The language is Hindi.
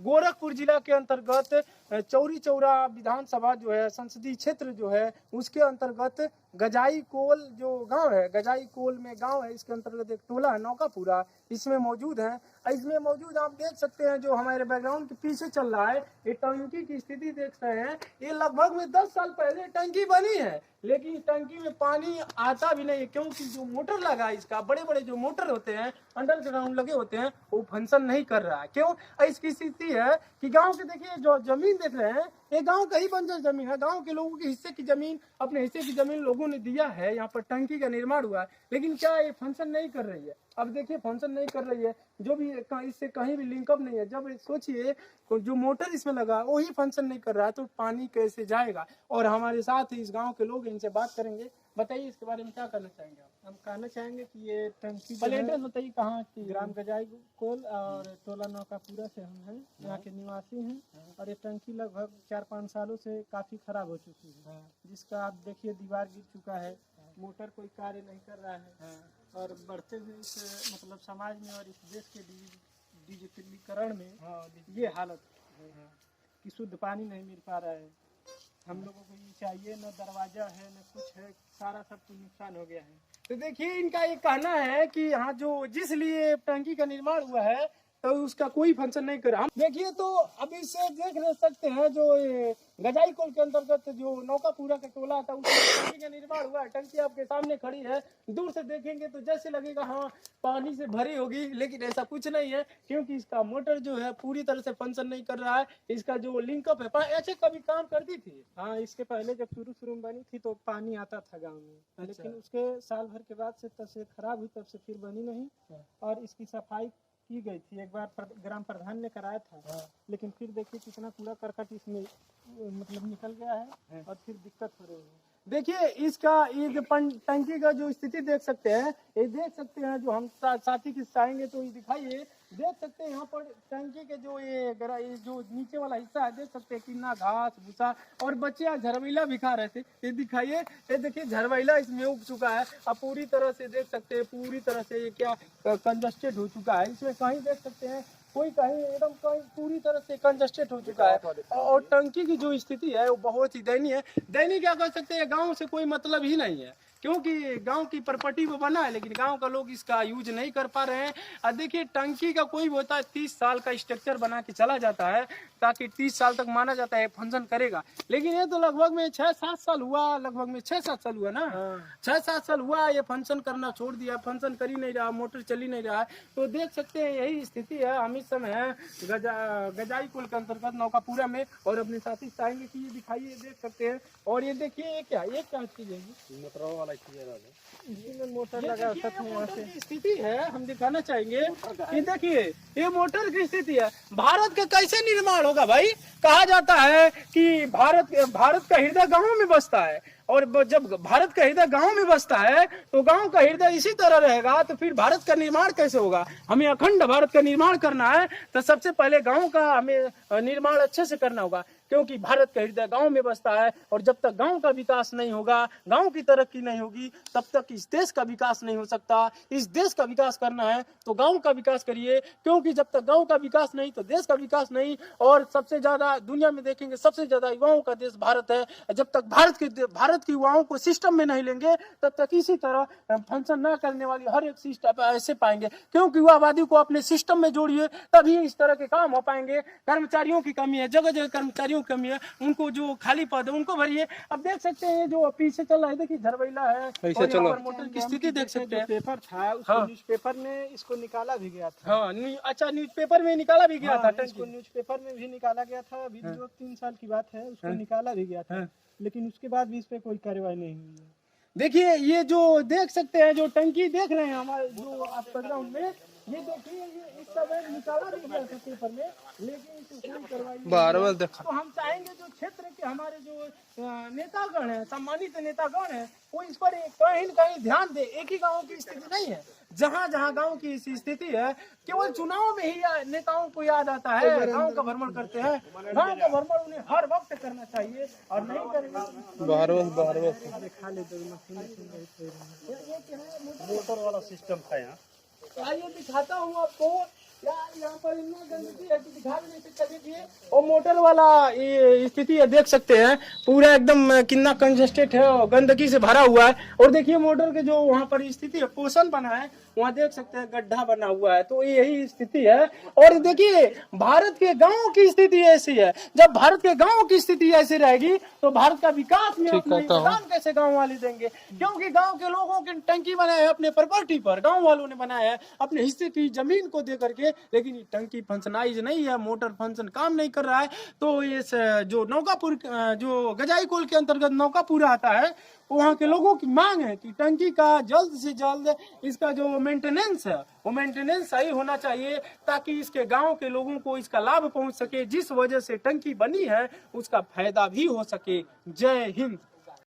गोरखपुर जिला के अंतर्गत चौरी चौरा विधानसभा जो है संसदीय क्षेत्र जो है उसके अंतर्गत गजाई कोल जो गांव है, गजाई कोल में गांव है, इसके अंतर्गत एक टोला है नौकापुरा, इसमें मौजूद है। इसमें मौजूद आप देख सकते हैं जो हमारे बैकग्राउंड के पीछे चल रहा है, ये टंकी की स्थिति देख रहे हैं। ये लगभग में 10 साल पहले टंकी बनी है, लेकिन टंकी में पानी आता भी नहीं है, क्योंकि जो मोटर लगा है इसका, बड़े बड़े जो मोटर होते हैं अंडरग्राउंड लगे होते हैं, वो फंक्शन नहीं कर रहा है। क्यों? इसकी स्थिति है कि गांव के देखिए जो जमीन देख रहे हैं, ये गांव का ही बंजर जमीन है, गांव के लोगों के हिस्से की जमीन, अपने हिस्से की जमीन लोगों ने दिया है, यहाँ पर टंकी का निर्माण हुआ है, लेकिन क्या ये फंक्शन नहीं कर रही है। अब देखिए फंक्शन नहीं कर रही है, जो भी इससे कहीं भी लिंकअप नहीं है। जब सोचिए जो मोटर इसमें लगा वही फंक्शन नहीं कर रहा है, तो पानी कैसे जाएगा। और हमारे साथ इस गांव के लोग, इनसे बात करेंगे। बताइए इसके बारे में क्या करना चाहेंगे आप? हम कहना चाहेंगे कि ये टंकी पहले एड्रेस बताइए कहाँ की? ग्राम गजाई कोल और टोला नौकापुरा से हम हैं, यहाँ के निवासी हैं। और ये टंकी लगभग 4-5 सालों से काफी खराब हो चुकी है, जिसका आप देखिए दीवार गिर चुका है, मोटर कोई कार्य नहीं कर रहा है। और बढ़ते हुए इस मतलब समाज में और इस देश के डिजिटलीकरण में ये हालत है कि शुद्ध पानी नहीं मिल पा रहा है। हम लोगों को ये चाहिए, न दरवाजा है न कुछ है, सारा सब कुछ नुकसान हो गया है। तो देखिए इनका ये कहना है कि यहाँ जो जिस लिए टंकी का निर्माण हुआ है तो उसका कोई फंक्शन नहीं करा। हम देखिए तो अभी से देख रह सकते हैं जो ये गजाई कोल के अंतर्गत जो नौकापुरा का टोला था उसमें टंकी का निर्माण हुआ है। टंकी आपके सामने खड़ी है, दूर से देखेंगे तो जैसे लगेगा हाँ पानी से भरी होगी, लेकिन ऐसा कुछ नहीं है, क्योंकि इसका मोटर जो है पूरी तरह से फंक्शन नहीं कर रहा है। इसका जो लिंकअप है ऐसे कभी काम करती थी। हाँ, इसके पहले जब शुरू में बनी थी तो पानी आता था गाँव में, लेकिन उसके साल भर के बाद से तब से खराब हुई, तब से फिर बनी नहीं। और इसकी सफाई की गई थी, एक बार ग्राम प्रधान ने कराया था, लेकिन फिर देखिए कितना कूड़ा करकट इसमें मतलब निकल गया है और फिर दिक्कत हो रही है। देखिए इसका ये जो टंकी का जो स्थिति देख सकते हैं, ये देख सकते हैं जो हम साथी के आएंगे तो ये दिखाइए, देख सकते हैं यहाँ पर टंकी के जो ये जो नीचे वाला हिस्सा है, देख सकते हैं कितना घास भूसा और बच्चे यहाँ झरवैला भी खा रहे थे। ये दिखाइए, ये देखिए झरवैला इसमें उग चुका है। अब पूरी तरह से देख सकते हैं, पूरी तरह से ये क्या कंजस्टेड हो चुका है। इसमें कहीं देख सकते हैं कोई कहीं एकदम कहीं पूरी तरह से कंजस्टेड हो चुका है। और टंकी की जो स्थिति है वो बहुत ही दयनीय है। दयनीय क्या कह सकते हैं, गांव से कोई मतलब ही नहीं है, क्योंकि गांव की प्रॉपर्टी वो बना है, लेकिन गांव का लोग इसका यूज नहीं कर पा रहे हैं। और देखिए टंकी का कोई भी होता है 30 साल का स्ट्रक्चर बना के चला जाता है, ताकि 30 साल तक माना जाता है फंक्शन करेगा, लेकिन ये तो लगभग में 6-7 साल हुआ, लगभग में 6-7 साल हुआ ना, 6-7 साल हुआ ये फंक्शन करना छोड़ दिया, फंक्शन कर ही नहीं रहा, मोटर चल ही नहीं रहा है। तो देख सकते हैं यही स्थिति है। हम इस समय है गजाई कुल के अंतर्गत नौकापुरा में, और अपने साथी चाहेंगे कि ये दिखाइए, देख सकते हैं। और ये देखिए ये क्या चीज है, मोटर लगा की स्थिति है, हम दिखाना चाहेंगे कि देखिए ये मोटर की स्थिति है। भारत का कैसे निर्माण होगा भाई? कहा जाता है कि भारत का हृदय गांव में बसता है, और जब भारत का हृदय गांव में बसता है तो गांव का हृदय इसी तरह रहेगा, तो फिर भारत का निर्माण कैसे होगा? हमें अखंड भारत का निर्माण करना है तो सबसे पहले गांव का हमें निर्माण अच्छे से करना होगा, क्योंकि भारत का हृदय गांव में बसता है। और जब तक गांव का विकास नहीं होगा, गांव की तरक्की नहीं होगी, तब तक इस देश का विकास नहीं हो सकता। इस देश का विकास करना है तो गांव का विकास करिए, क्योंकि जब तक गांव का विकास नहीं तो देश का विकास नहीं। और सबसे ज्यादा दुनिया में देखेंगे सबसे ज्यादा युवाओं का देश भारत है। जब तक भारत के युवाओं को सिस्टम में नहीं लेंगे, तब तक इसी तरह फंक्शन न करने वाली हर एक सिस्टम ऐसे पाएंगे, क्योंकि युवावादी को अपने सिस्टम में जोड़िए, तभी इस तरह के काम हो पाएंगे। कर्मचारियों की कमी है, जगह जगह कर्मचारियों की कमी है, उनको जो खाली पद है उनको भरिए। अब देख सकते हैं जो पीछे चल रहा है, देखिए झरवैला है, और मोटर की स्थिति देख सकते हैं। पेपर था, न्यूज़पेपर में इसको निकाला भी गया था। हाँ, अच्छा न्यूज़पेपर में निकाला भी गया था, इसको न्यूज़पेपर में भी निकाला गया था। अभी 2-3 साल की बात है, उसको निकाला भी गया था, लेकिन उसके बाद भी इस पे कोई कार्रवाई नहीं हुई है। देखिए ये जो देख सकते हैं, जो टंकी देख रहे हैं हमारे जो आप बैकग्राउंड में, ये देखिए ये इस समय निकाला भी गया था पेपर में, लेकिन इसे कोई कार्रवाई नहीं। तो हम चाहेंगे जो क्षेत्र के हमारे जो नेतागण हैं, सम्मानित नेतागण हैं, वो इस पर कहीं न कहीं ध्यान दे। एक ही गांव की स्थिति नहीं है, जहाँ जहाँ गांव की स्थिति है, केवल चुनाव में ही नेताओं को याद आता है, गांव का भ्रमण करते हैं। गांव का भ्रमण उन्हें हर वक्त करना चाहिए, और नहीं करेंगे मोटर वाला सिस्टम था यहाँ। आइए दिखाता हूँ आपको यार यहाँ पर इतना गंदगी है कि दिखा भी नहीं सकता। देखिए और मोटर वाला ये स्थिति है, देख सकते हैं पूरा एकदम कितना कंजेस्टेड है और गंदगी से भरा हुआ है। और देखिए मोटर के जो वहाँ पर स्थिति है, पोषण बना है, वहाँ देख सकते हैं गड्ढा बना हुआ है। तो यही स्थिति है। और देखिए भारत के गाँव की स्थिति ऐसी है। जब भारत के गाँव की स्थिति ऐसी रहेगी तो भारत का विकास में अपना योगदान कैसे गाँव वाले देंगे? क्योंकि गाँव के लोगों की टंकी बनाए है अपने प्रॉपर्टी पर, गाँव वालों ने बनाया है अपने हिस्से की जमीन को दे करके, लेकिन ये टंकी फंक्शनाइज नहीं है, मोटर फंक्शन काम नहीं कर रहा है। तो ये जो नौकापुर, जो गजाईकुल के अंतर्गत नौकापुर आता है, वहाँ के लोगों की मांग है कि टंकी का जल्द से जल्द इसका जो मेंटेनेंस है वो मेंटेनेंस सही होना चाहिए, ताकि इसके गांव के लोगों को इसका लाभ पहुंच सके। जिस वजह से टंकी बनी है उसका फायदा भी हो सके। जय हिंद।